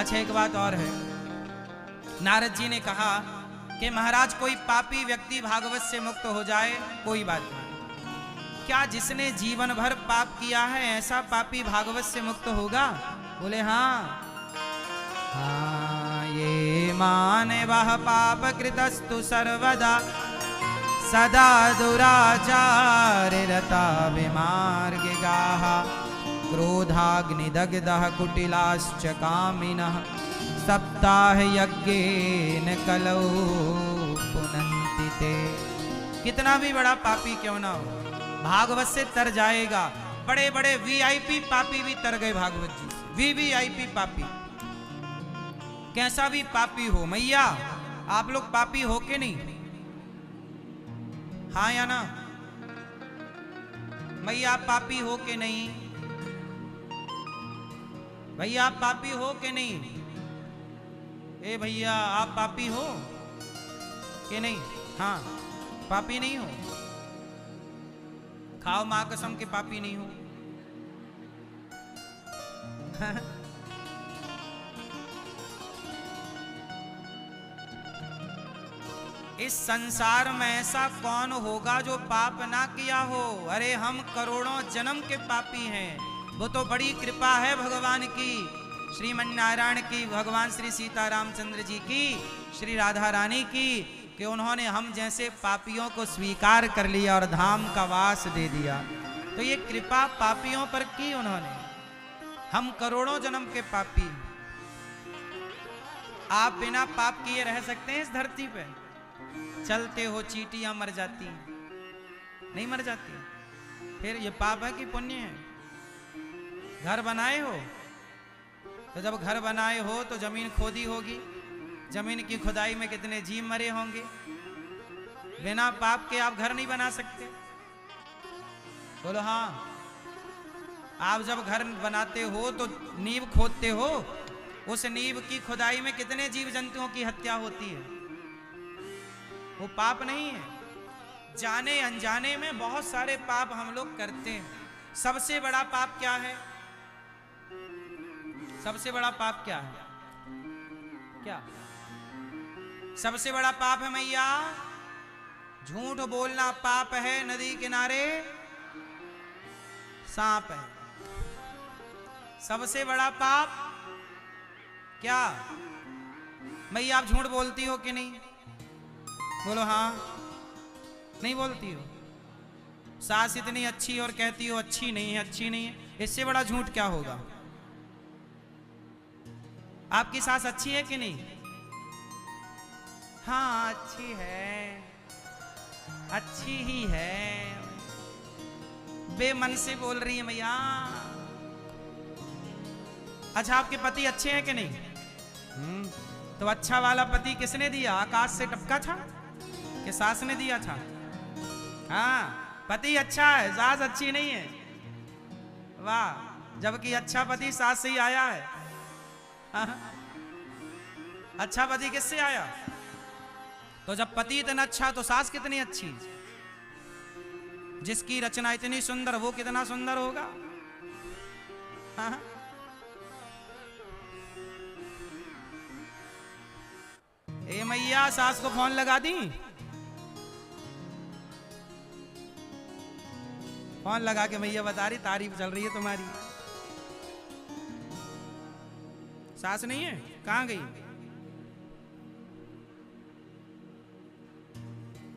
अच्छा एक बात और है, नारद जी ने कहा कि महाराज कोई पापी व्यक्ति भागवत से मुक्त हो जाए कोई बात नहीं, क्या जिसने जीवन भर पाप किया है ऐसा पापी भागवत से मुक्त होगा? बोले हाँ। हाँ ये माने वह पाप कृतस्तु सर्वदा सदा दुराचार रता विमार्ग गाहा क्रोधाग्निदग्धः कुटिलाश्च कामिनः सप्ताह यज्ञेन कलौ पुनन्ति ते। कितना भी बड़ा पापी क्यों ना हो भागवत से तर जाएगा। बड़े बड़े वीआईपी पापी भी तर गए भागवत जी से। वीवीआईपी पापी, कैसा भी पापी हो। मैया आप लोग पापी हो के नहीं? हाँ या ना? मैया आप पापी हो के नहीं? भैया आप पापी हो के नहीं? ए भैया आप पापी हो कि नहीं? हाँ पापी नहीं हो? खाओ मां कसम के पापी नहीं हो। इस संसार में ऐसा कौन होगा जो पाप ना किया हो? अरे हम करोड़ों जन्म के पापी हैं। वो तो बड़ी कृपा है भगवान की, श्रीमन नारायण की, भगवान श्री सीता रामचंद्र जी की, श्री राधा रानी की, कि उन्होंने हम जैसे पापियों को स्वीकार कर लिया और धाम का वास दे दिया। तो ये कृपा पापियों पर की उन्होंने। हम करोड़ों जन्म के पापी। आप बिना पाप किए रह सकते हैं इस धरती पे? चलते हो चींटियां मर जाती हैं, नहीं मर जाती? फिर ये पाप है कि पुण्य है? घर बनाए हो तो जब घर बनाए हो तो जमीन खोदी होगी, जमीन की खुदाई में कितने जीव मरे होंगे। बिना पाप के आप घर नहीं बना सकते? बोलो हाँ। आप जब घर बनाते हो तो नींव खोदते हो, उस नींव की खुदाई में कितने जीव जंतुओं की हत्या होती है। वो पाप नहीं है? जाने अनजाने में बहुत सारे पाप हम लोग करते हैं। सबसे बड़ा पाप क्या है? सबसे बड़ा पाप क्या है? क्या सबसे बड़ा पाप है मैया? झूठ बोलना पाप है, नदी किनारे सांप है। सबसे बड़ा पाप क्या? मैया आप झूठ बोलती हो कि नहीं? बोलो हाँ। नहीं बोलती हो? सास इतनी अच्छी और कहती हो अच्छी नहीं है, अच्छी नहीं है। इससे बड़ा झूठ क्या होगा? आपकी सास अच्छी है कि नहीं? हाँ अच्छी है, अच्छी ही है, बेमन से बोल रही है मैया। अच्छा आपके पति अच्छे हैं कि नहीं? तो अच्छा वाला पति किसने दिया? आकाश से टपका था कि सास ने दिया था? हाँ पति अच्छा है, सास अच्छी नहीं है। वाह, जबकि अच्छा पति सास से ही आया है। अच्छा पति किससे आया? तो जब पति इतना अच्छा तो सास कितनी अच्छी। जिसकी रचना इतनी सुंदर वो कितना सुंदर होगा। ए मैया सास को फोन लगा दी? फोन लगा के मैया बता रही तारीफ चल रही है तुम्हारी। सास नहीं है? कहां गई?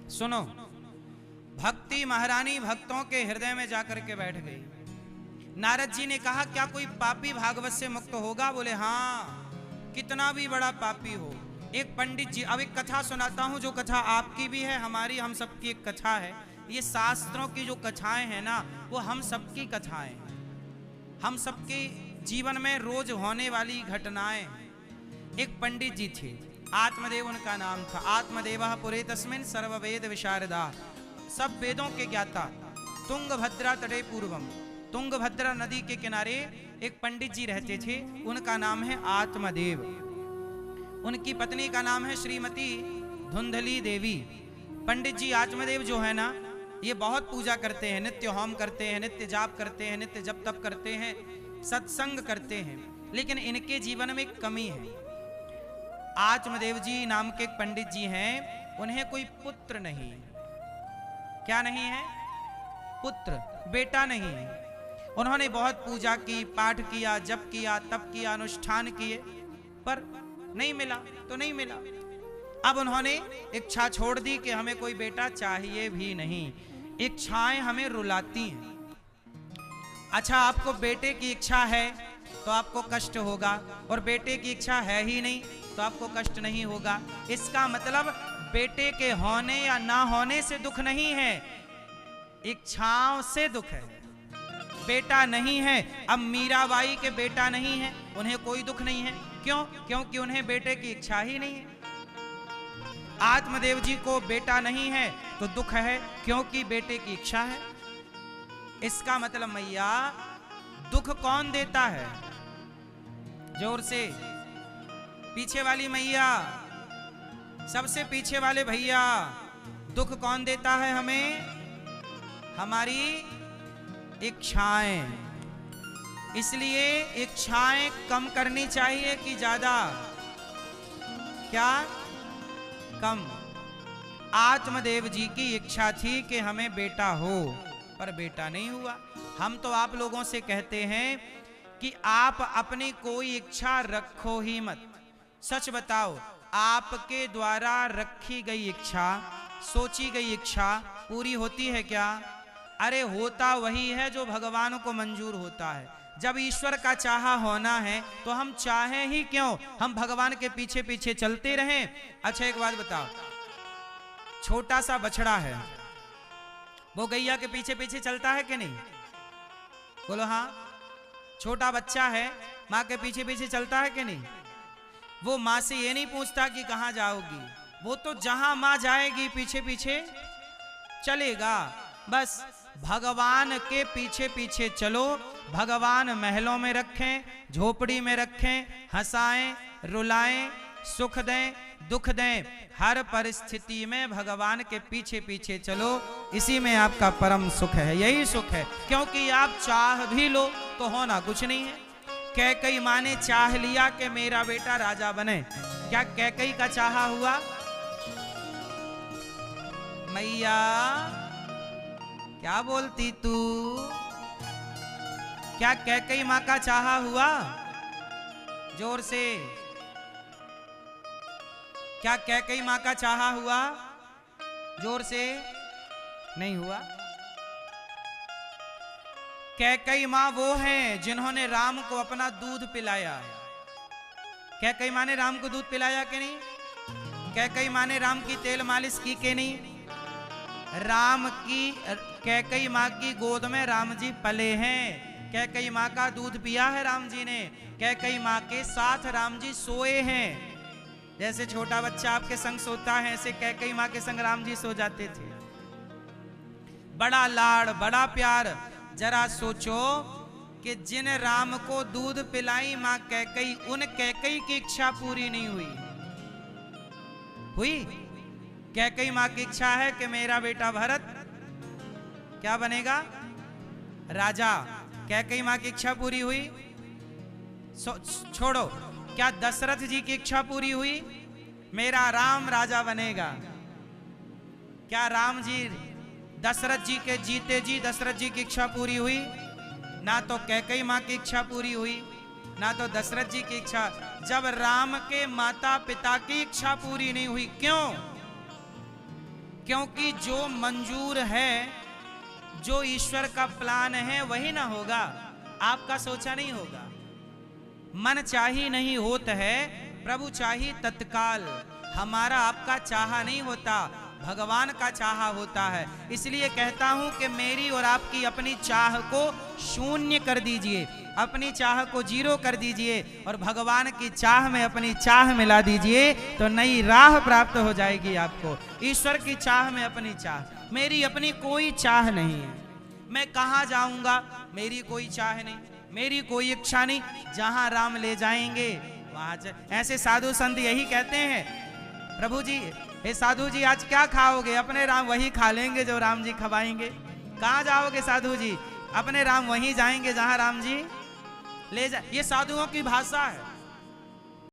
सुनो, भक्ति महारानी भक्तों के हृदय में जाकर के बैठ गई। नारद जी ने कहा क्या कोई पापी भागवत से मुक्त होगा? बोले हाँ, कितना भी बड़ा पापी हो। एक पंडित जी, अब एक कथा सुनाता हूं, जो कथा आपकी भी है, हमारी, हम सबकी एक कथा है। ये शास्त्रों की जो कथाएं हैं ना, वो हम सबकी कथाएं, हम सबके जीवन में रोज होने वाली घटनाएं। एक पंडित जी थे, आत्मदेव उनका नाम था। आत्मदेवः पुरे तस्मिन् सर्ववेद विशारदा, सब वेदों के ज्ञाता। तुंगभद्रा तटे पूर्वम, तुंगभद्रा नदी के किनारे एक पंडित जी रहते थे, उनका नाम है आत्मदेव। उनकी पत्नी का नाम है श्रीमती धुंधली देवी। पंडित जी आत्मदेव जो है ना, ये बहुत पूजा करते हैं, नित्य होम करते हैं, नित्य जाप करते हैं, नित्य जप तप करते हैं, सत्संग करते हैं। लेकिन इनके जीवन में कमी है। आत्मदेव जी नाम के एक पंडित जी हैं, उन्हें कोई पुत्र नहीं। क्या नहीं है? पुत्र, बेटा नहीं है। उन्होंने बहुत पूजा की, पाठ किया, जप किया, तप किया, अनुष्ठान किए, पर नहीं मिला तो नहीं मिला। अब उन्होंने इच्छा छोड़ दी कि हमें कोई बेटा चाहिए भी नहीं। इच्छाएं हमें रुलाती हैं। अच्छा, आपको बेटे की इच्छा है तो आपको कष्ट होगा, और बेटे की इच्छा है ही नहीं तो आपको कष्ट नहीं होगा। इसका मतलब बेटे के होने या ना होने से दुख नहीं है, इच्छाओं से दुख है। बेटा नहीं है, अब मीराबाई के बेटा नहीं है, उन्हें कोई दुख नहीं है। क्यों? क्योंकि उन्हें बेटे की इच्छा ही नहीं है। आत्मदेव जी को बेटा नहीं है तो दुख है, क्योंकि बेटे की इच्छा है। इसका मतलब मैया, दुख कौन देता है? जोर से, पीछे वाली मैया, सबसे पीछे वाले भैया, दुख कौन देता है हमें? हमारी इच्छाएं। इसलिए इच्छाएं कम करनी चाहिए कि ज्यादा? क्या? कम। आत्मदेव जी की इच्छा थी कि हमें बेटा हो, पर बेटा नहीं हुआ। हम तो आप लोगों से कहते हैं कि आप अपनी कोई इच्छा रखो ही मत। सच बताओ, आपके द्वारा रखी गई इच्छा, सोची गई इच्छा पूरी होती है क्या? अरे होता वही है जो भगवान को मंजूर होता है। जब ईश्वर का चाहा होना है तो हम चाहें ही क्यों, हम भगवान के पीछे पीछे चलते रहें। अच्छा, एक बात बताओ, छोटा सा बछड़ा है, वो गैया के पीछे पीछे चलता है कि नहीं? बोलो हाँ। छोटा बच्चा है, माँ के पीछे पीछे चलता है कि नहीं? वो माँ से ये नहीं पूछता कि कहाँ जाओगी, वो तो जहां माँ जाएगी पीछे पीछे चलेगा। बस भगवान के पीछे पीछे चलो। भगवान महलों में रखें, झोपड़ी में रखें, हंसाएं, रुलाएं, सुख दें, दुख दें, हर परिस्थिति में भगवान के पीछे पीछे चलो। इसी में आपका परम सुख है, यही सुख है। क्योंकि आप चाह भी लो तो होना कुछ नहीं है। कैकई माँ ने चाह लिया कि मेरा बेटा राजा बने, क्या कैकई का चाहा हुआ? मैया क्या बोलती तू? क्या कैकई माँ का चाहा हुआ? जोर से, क्या कैकई माँ का चाहा हुआ? जोर से, नहीं हुआ। कैकई माँ वो हैं जिन्होंने राम को अपना दूध पिलाया। कैकई माँ ने राम को दूध पिलाया कि नहीं? कैकई माँ ने राम की तेल मालिश की कि नहीं? राम की, कैकई माँ की गोद में राम जी पले हैं। कैकई माँ का दूध पिया है राम जी ने। कैकई माँ के साथ राम जी सोए हैं। जैसे छोटा बच्चा आपके संग सोता है, ऐसे कैकई माँ के संग राम जी सो जाते थे। बड़ा लाड़, बड़ा प्यार। जरा सोचो कि जिन राम को दूध पिलाई माँ कैकई, उन कैकई की इच्छा पूरी नहीं हुई। हुई? कैकई माँ की इच्छा है कि मेरा बेटा भरत क्या बनेगा? राजा। कैकई माँ की इच्छा पूरी हुई? छोड़ो, क्या दशरथ जी की इच्छा पूरी हुई? मेरा राम राजा बनेगा। क्या राम जी, दशरथ जी के जीते जी दशरथ जी की इच्छा पूरी हुई? ना तो कैकई माँ की इच्छा पूरी हुई, ना तो दशरथ जी की इच्छा। जब राम के माता पिता की इच्छा पूरी नहीं हुई, क्यों? क्योंकि जो मंजूर है, जो ईश्वर का प्लान है वही ना होगा, आपका सोचा नहीं होगा। मन चाही नहीं होता है, प्रभु चाही तत्काल। हमारा आपका चाहा नहीं होता, भगवान का चाहा होता है। इसलिए कहता हूं कि मेरी और आपकी अपनी चाह को शून्य कर दीजिए, अपनी चाह को जीरो कर दीजिए और भगवान की चाह में अपनी चाह मिला दीजिए, तो नई राह प्राप्त हो जाएगी आपको। ईश्वर की चाह में अपनी चाह, मेरी अपनी कोई चाह नहीं है। मैं कहाँ जाऊंगा, मेरी कोई चाह नहीं, मेरी कोई इच्छा नहीं। जहां राम ले जाएंगे वहां ऐसे साधु संत यही कहते हैं, प्रभु जी, हे साधु जी आज क्या खाओगे? अपने राम वही खा लेंगे जो राम जी खवाएंगे। कहाँ जाओगे साधु जी? अपने राम वहीं जाएंगे जहां राम जी ले जा, ये साधुओं की भाषा है।